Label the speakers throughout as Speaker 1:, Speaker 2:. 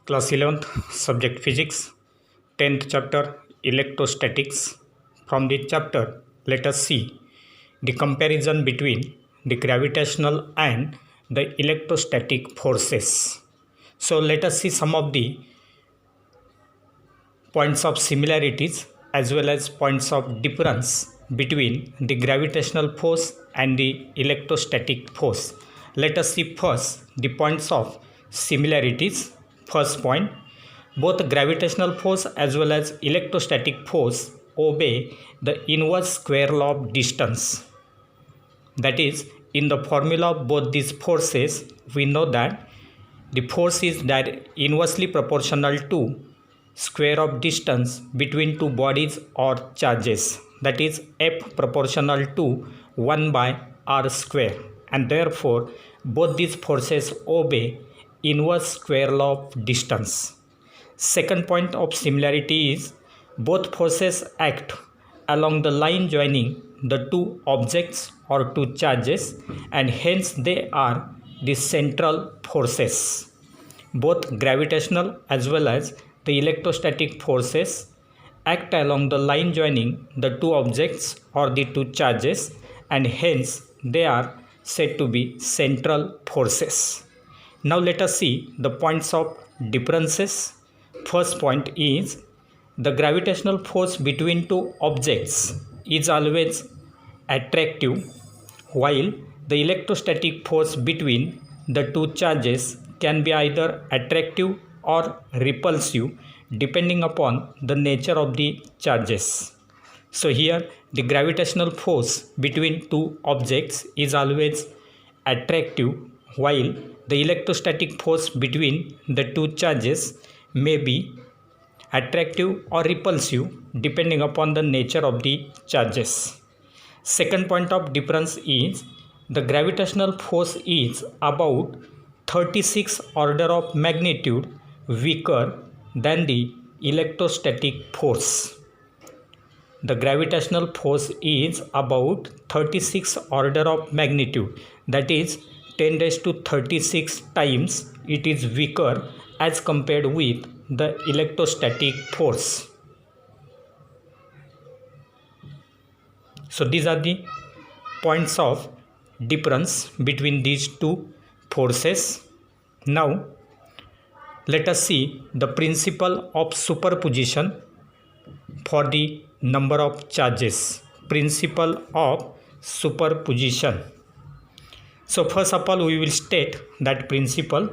Speaker 1: Class 11th, Subject Physics, 10th chapter Electrostatics. From this chapter, let us see the comparison between the gravitational and the electrostatic forces. So, let us see some of the points of similarities as well as points of difference between the gravitational force and the electrostatic force. Let us see first the points of similarities. First point, both gravitational force as well as electrostatic force obey the inverse square law of distance. That is, in the formula of both these forces, we know that the force is inversely proportional to square of distance between two bodies or charges, that is F proportional to 1 by r square, and therefore both these forces obey inverse square law of distance. Second point of similarity is both forces act along the line joining the two objects or two charges, and hence they are the central forces. Both gravitational as well as the electrostatic forces act along the line joining the two objects or the two charges, and hence they are said to be central forces. Now let us see the points of differences. First point is the gravitational force between two objects is always attractive, while the electrostatic force between the two charges can be either attractive or repulsive depending upon the nature of the charges. So here the gravitational force between two objects is always attractive, while the electrostatic force between the two charges may be attractive or repulsive depending upon the nature of the charges. Second point of difference is the gravitational force is about 36 order of magnitude weaker than the electrostatic force. The gravitational force is about 36 order of magnitude, that is 10 raised to 36 times it is weaker as compared with the electrostatic force. So these are the points of difference between these two forces. Now let us see the principle of superposition for the number of charges. Principle of superposition. So first of all, we will state that principle: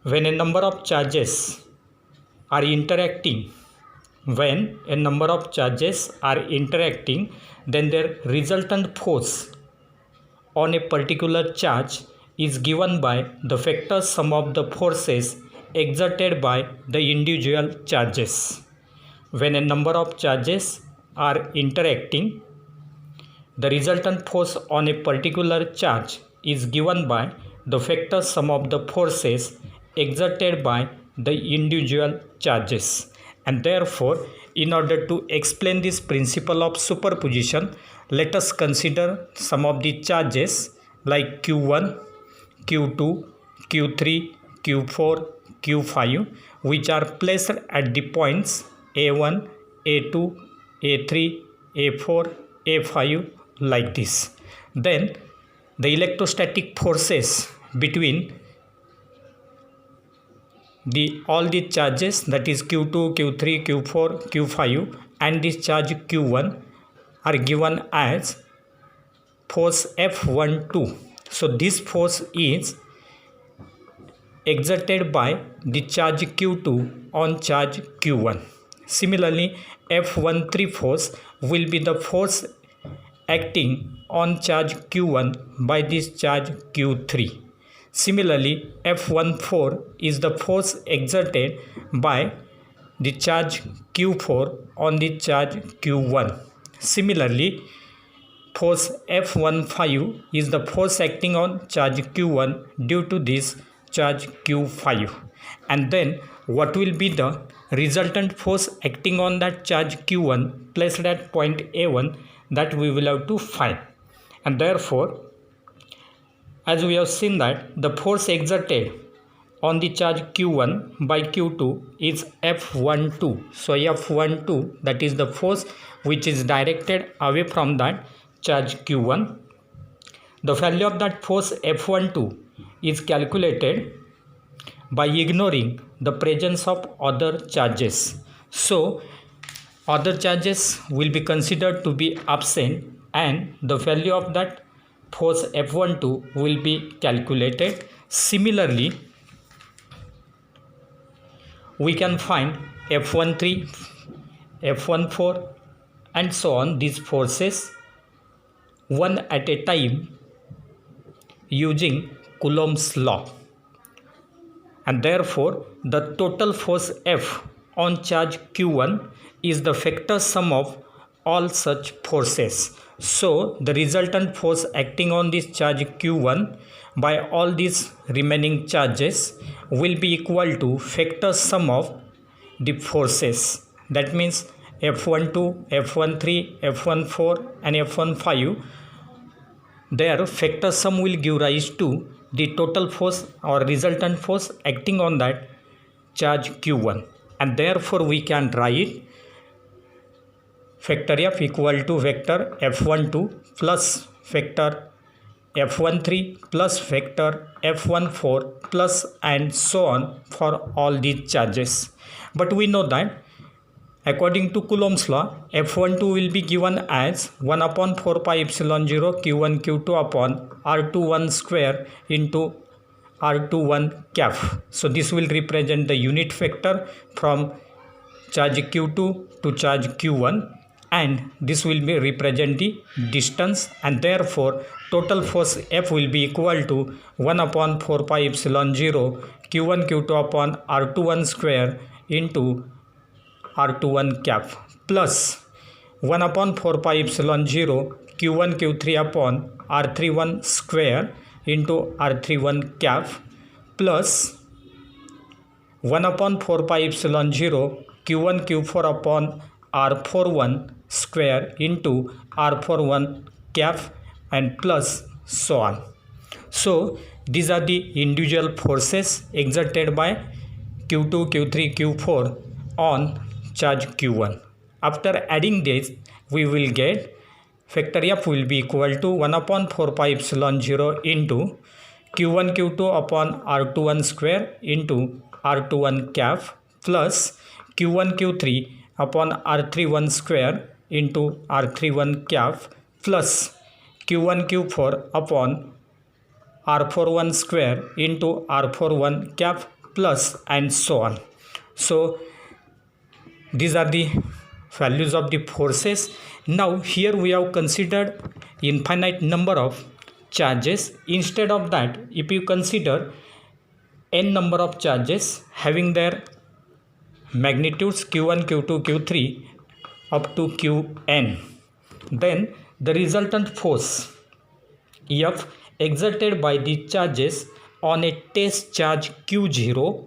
Speaker 1: when a number of charges are interacting, then their resultant force on a particular charge is given by the vector sum of the forces exerted by the individual charges. When a number of charges are interacting, the resultant force on a particular charge is given by the vector sum of the forces exerted by the individual charges. And therefore, in order to explain this principle of superposition, let us consider some of the charges like Q1, Q2, Q3, Q4, Q5, which are placed at the points A1, A2, A3, A4, A5 like this. Then the electrostatic forces between all the charges, that is Q2, Q3, Q4, Q5 and this charge Q1 are given as force F12. So this force is exerted by the charge Q2 on charge Q1. Similarly, F13 force will be the force acting on charge Q1 by this charge Q3. Similarly, F14 is the force exerted by the charge Q4 on the charge Q1. Similarly, force F15 is the force acting on charge Q1 due to this charge Q5. And then what will be the resultant force acting on that charge Q1 placed at point A1, that we will have to find. And therefore, as we have seen that the force exerted on the charge Q1 by Q2 is F12. So F12, that is the force which is directed away from that charge Q1. The value of that force F12 is calculated by ignoring the presence of other charges. So other charges will be considered to be absent and the value of that force F12 will be calculated. Similarly, we can find F13, F14 and so on, these forces one at a time using Coulomb's law. And therefore, the total force F on charge Q1 is the vector sum of all such forces. So the resultant force acting on this charge Q1 by all these remaining charges will be equal to vector sum of the forces. That means F12, F13, F14 and F15, their vector sum will give rise to the total force or resultant force acting on that charge Q1. And therefore we can write vector F equal to vector F12 plus vector F13 plus vector F14 plus and so on for all these charges. But we know that according to Coulomb's law, F12 will be given as 1 upon 4 pi epsilon 0 Q1 Q2 upon R21 square into R21 cap. So this will represent the unit vector from charge Q2 to charge Q1, and this will be represent the distance, and therefore total force F will be equal to 1 upon 4 pi epsilon 0 Q1 Q2 upon R21 square into R21 cap plus 1 upon 4 pi epsilon 0 Q1 Q3 upon R31 square into R31 cap plus 1 upon 4 pi epsilon 0 Q1 Q4 upon R41 square into R41 cap and plus so on. So these are the individual forces exerted by Q2, Q3, Q4 on charge Q1. After adding this, we will get vector F will be equal to 1 upon 4 pi epsilon 0 into Q1 Q2 upon R21 square into R21 cap plus Q1 Q3 upon R31 square into R31 cap plus Q1 Q4 upon R41 square into R41 cap plus and so on. So these are the values of the forces. Now here we have considered infinite number of charges. Instead of that, if you consider n number of charges having their magnitudes Q1, Q2, Q3 up to Qn, then the resultant force F exerted by the charges on a test charge Q0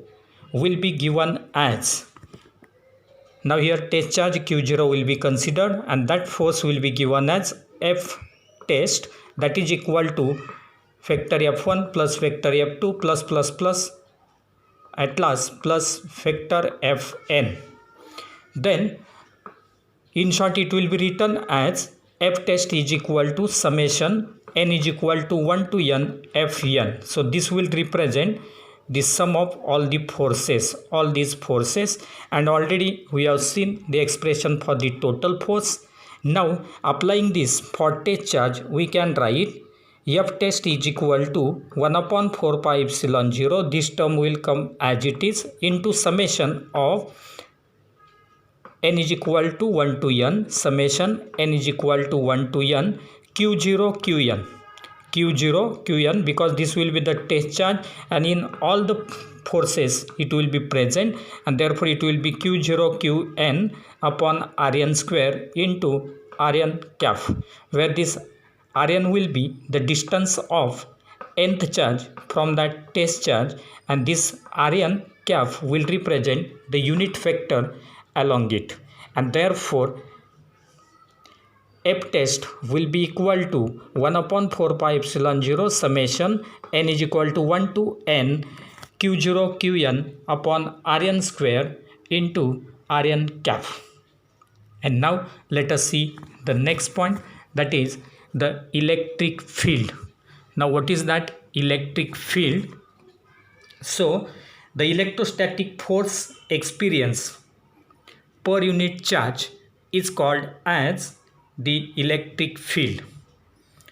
Speaker 1: will be given as, now here test charge Q0 will be considered, and that force will be given as F test, that is equal to vector F1 plus vector F2 plus at last plus vector Fn. Then in short it will be written as F test is equal to summation n is equal to 1 to n Fn. So this will represent the sum of all the forces, all these forces, and already we have seen the expression for the total force. Now applying this for test charge, we can write F test is equal to 1 upon 4 pi epsilon 0, this term will come as it is, into summation of n is equal to 1 to n, summation n is equal to 1 to n Q0 Qn. Q0 Qn, because this will be the test charge and in all the forces it will be present, and therefore it will be Q0 Qn upon Rn square into Rn cap, where this Rn will be the distance of nth charge from that test charge, and this Rn cap will represent the unit vector along it, and therefore F test will be equal to 1 upon 4 pi epsilon 0 summation n is equal to 1 to n Q0 Qn upon Rn square into Rn cap. And now let us see the next point, that is the electric field. Now what is that electric field? So the electrostatic force experience per unit charge is called as the electric field.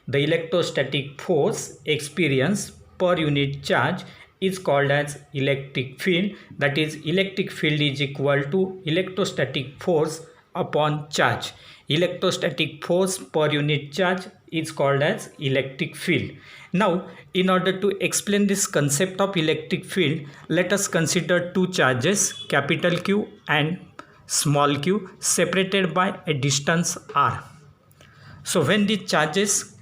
Speaker 1: The electrostatic force experience per unit charge is called as electric field. That is, electric field is equal to electrostatic force upon charge. Electrostatic force per unit charge is called as electric field. Now, in order to explain this concept of electric field, let us consider two charges, capital Q and small q, separated by a distance r. So when the charges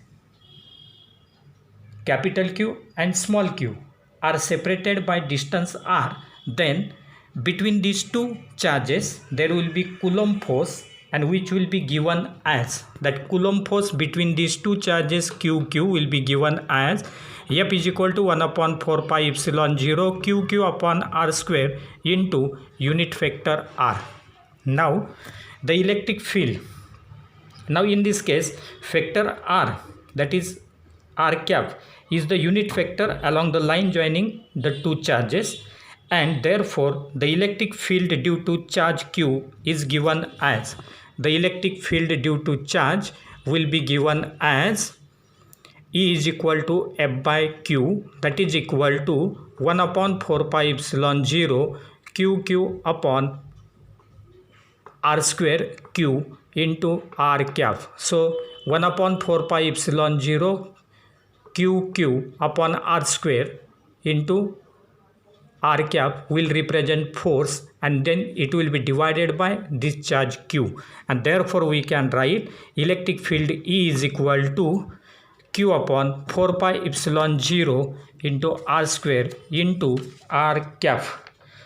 Speaker 1: capital Q and small q are separated by distance r, then between these two charges there will be Coulomb force, and which will be given as that Coulomb force between these two charges QQ will be given as F is equal to 1 upon 4 pi epsilon 0 QQ upon r square into unit vector r. Now the electric field, now in this case vector r, that is r cap, is the unit vector along the line joining the two charges, and therefore the electric field due to charge q is given as, the electric field due to charge will be given as E is equal to F by Q, that is equal to 1 upon 4 pi epsilon 0 QQ upon r square q into r cap. So 1 upon 4 pi epsilon 0 QQ upon r square into r cap will represent force, and then it will be divided by this charge q, and therefore we can write electric field E is equal to q upon 4 pi epsilon 0 into r square into r cap.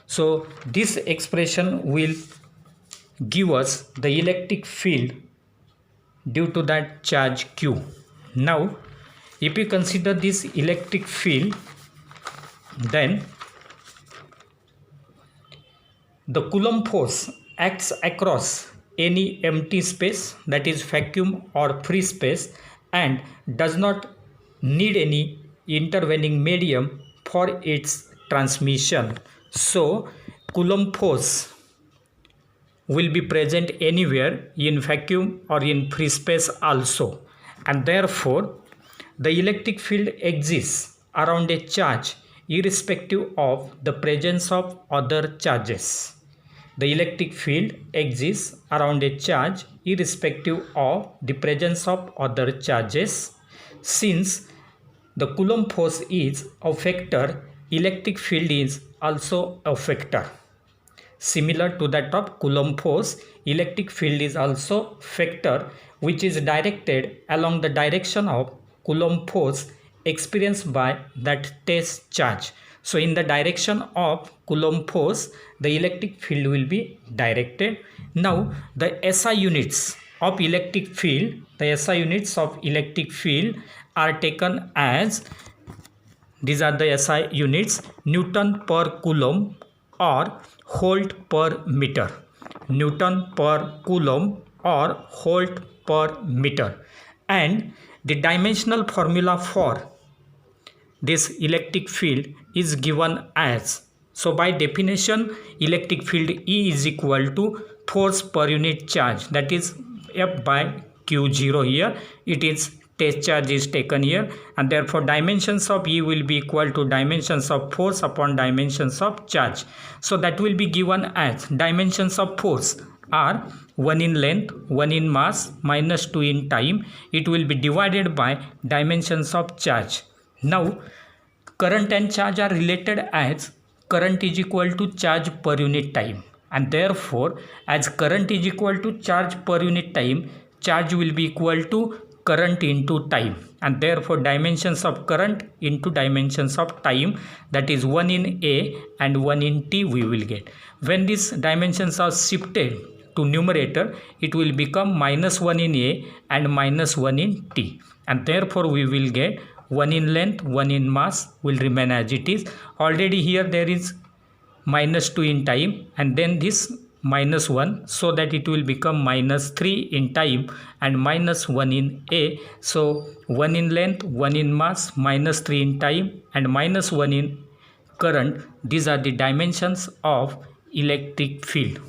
Speaker 1: So this expression will give us the electric field due to that charge q. Now if you consider this electric field, then the Coulomb force acts across any empty space, that is vacuum or free space, and does not need any intervening medium for its transmission. So Coulomb force will be present anywhere in vacuum or in free space also, and therefore the electric field exists around a charge irrespective of the presence of other charges. The electric field exists around a charge irrespective of the presence of other charges. Since the Coulomb force is a vector, electric field is also a vector. Similar to that of Coulomb force, electric field is also vector, which is directed along the direction of Coulomb force experienced by that test charge. So in the direction of Coulomb force, the electric field will be directed. Now the SI units of electric field, the SI units of electric field are taken as, these are the SI units, Newton per Coulomb or Volt per meter. Newton per Coulomb or Volt per meter. And the dimensional formula for this electric field is given as, so by definition electric field E is equal to force per unit charge, that is F by Q0. Here it is test charge is taken here, and therefore dimensions of E will be equal to dimensions of force upon dimensions of charge. So that will be given as, dimensions of force are 1 in length, 1 in mass, minus 2 in time. It will be divided by dimensions of charge. Now current and charge are related as current is equal to charge per unit time, and therefore as current is equal to charge per unit time, charge will be equal to current into time, and therefore dimensions of current into dimensions of time, that is 1 in A and 1 in T we will get. When these dimensions are shifted to numerator, it will become minus 1 in A and minus 1 in T, and therefore we will get 1 in length, 1 in mass will remain as it is. Already here there is minus 2 in time and then this minus 1, so that it will become minus 3 in time and minus 1 in A. So 1 in length, 1 in mass, minus 3 in time and minus 1 in current. These are the dimensions of electric field.